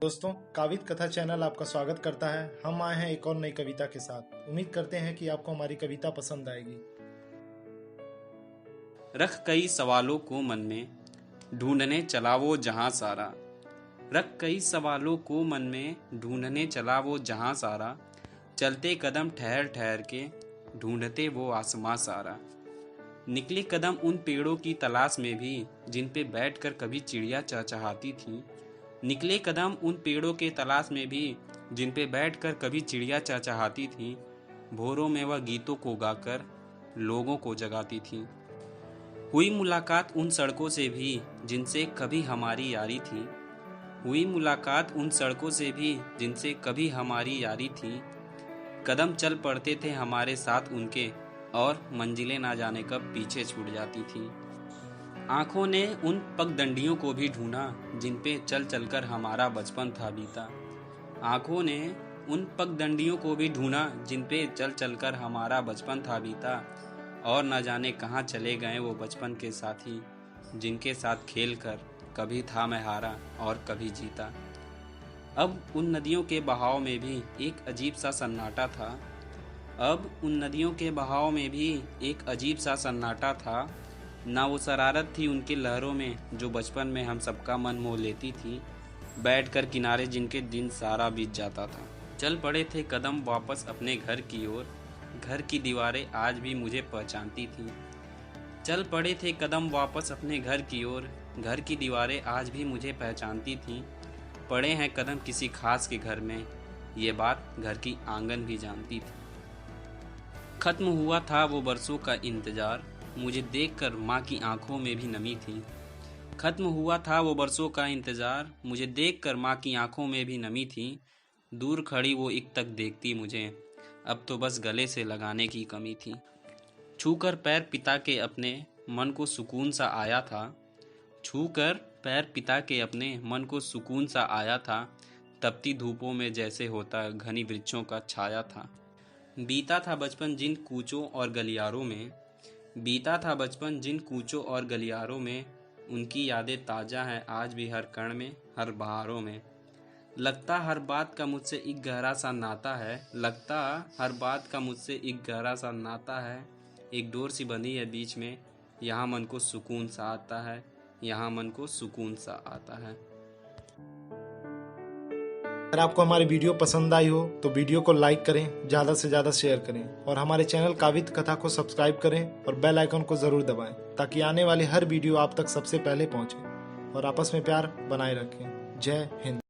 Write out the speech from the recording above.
दोस्तों, कावित कथा चैनल आपका स्वागत करता है। हम आए हैं एक और नई कविता के साथ। उम्मीद करते हैं कि आपको हमारी कविता पसंद आएगी। रख कई सवालों को मन में, ढूंढने चला वो जहां सारा। रख कई सवालों को मन में, ढूंढने चला वो जहां सारा। चलते कदम ठहर ठहर के, ढूंढते वो आसमां सारा। निकले कदम उन पेड़ों की तलाश में भी, जिन पे बैठकर कभी चिड़िया चहचहाती थी। निकले कदम उन पेड़ों के तलाश में भी, जिन पे बैठकर कभी चिड़िया चहचहाती थी। भोरों में वह गीतों को गाकर लोगों को जगाती थी। हुई मुलाकात उन सड़कों से भी, जिनसे कभी हमारी यारी थी। हुई मुलाकात उन सड़कों से भी, जिनसे कभी हमारी यारी थी। कदम चल पड़ते थे हमारे साथ उनके, और मंजिलें ना जाने कब पीछे छूट जाती थी। आंखों ने उन पगडंडियों को भी ढूंढा, जिन पे चल चलकर हमारा बचपन था बीता। आंखों ने उन पगडंडियों को भी ढूंढा, जिन पे चल चलकर हमारा बचपन था बीता। और न जाने कहाँ चले गए वो बचपन के साथी, जिनके साथ खेलकर कभी था मैं हारा और कभी जीता। अब उन नदियों के बहाव में भी एक अजीब सा सन्नाटा था। अब उन नदियों के बहाव में भी एक अजीब सा सन्नाटा था। ना वो शरारत थी उनके लहरों में, जो बचपन में हम सबका मन मोह लेती थी। बैठकर किनारे जिनके दिन सारा बीत जाता था। चल पड़े थे कदम वापस अपने घर की ओर, घर की दीवारें आज भी मुझे पहचानती थीं। चल पड़े थे कदम वापस अपने घर की ओर, घर की दीवारें आज भी मुझे पहचानती थीं। पड़े हैं कदम किसी खास के घर में, ये बात घर की आंगन भी जानती थी। खत्म हुआ था वो बरसों का इंतजार, मुझे देखकर माँ की आंखों में भी नमी थी। खत्म हुआ था वो बरसों का इंतजार, मुझे देखकर माँ की आंखों में भी नमी थी। दूर खड़ी वो एक तक देखती मुझे, अब तो बस गले से लगाने की कमी थी। छूकर पैर पिता के अपने, मन को सुकून सा आया था। छूकर पैर पिता के अपने, मन को सुकून सा आया था। तपती धूपों में जैसे होता घनी वृक्षों का छाया था। बीता था बचपन जिन कूचों और गलियारों में, बीता था बचपन जिन कूचों और गलियारों में। उनकी यादें ताज़ा हैं आज भी हर कण में, हर बहारों में। लगता हर बात का मुझसे एक गहरा सा नाता है, लगता हर बात का मुझसे एक गहरा सा नाता है। एक डोर सी बंधी है बीच में, यहाँ मन को सुकून सा आता है, यहाँ मन को सुकून सा आता है। अगर आपको हमारी वीडियो पसंद आई हो तो वीडियो को लाइक करें, ज़्यादा से ज़्यादा शेयर करें और हमारे चैनल कावित कथा को सब्सक्राइब करें और बेल आइकन को ज़रूर दबाएं, ताकि आने वाली हर वीडियो आप तक सबसे पहले पहुंचे। और आपस में प्यार बनाए रखें। जय हिंद।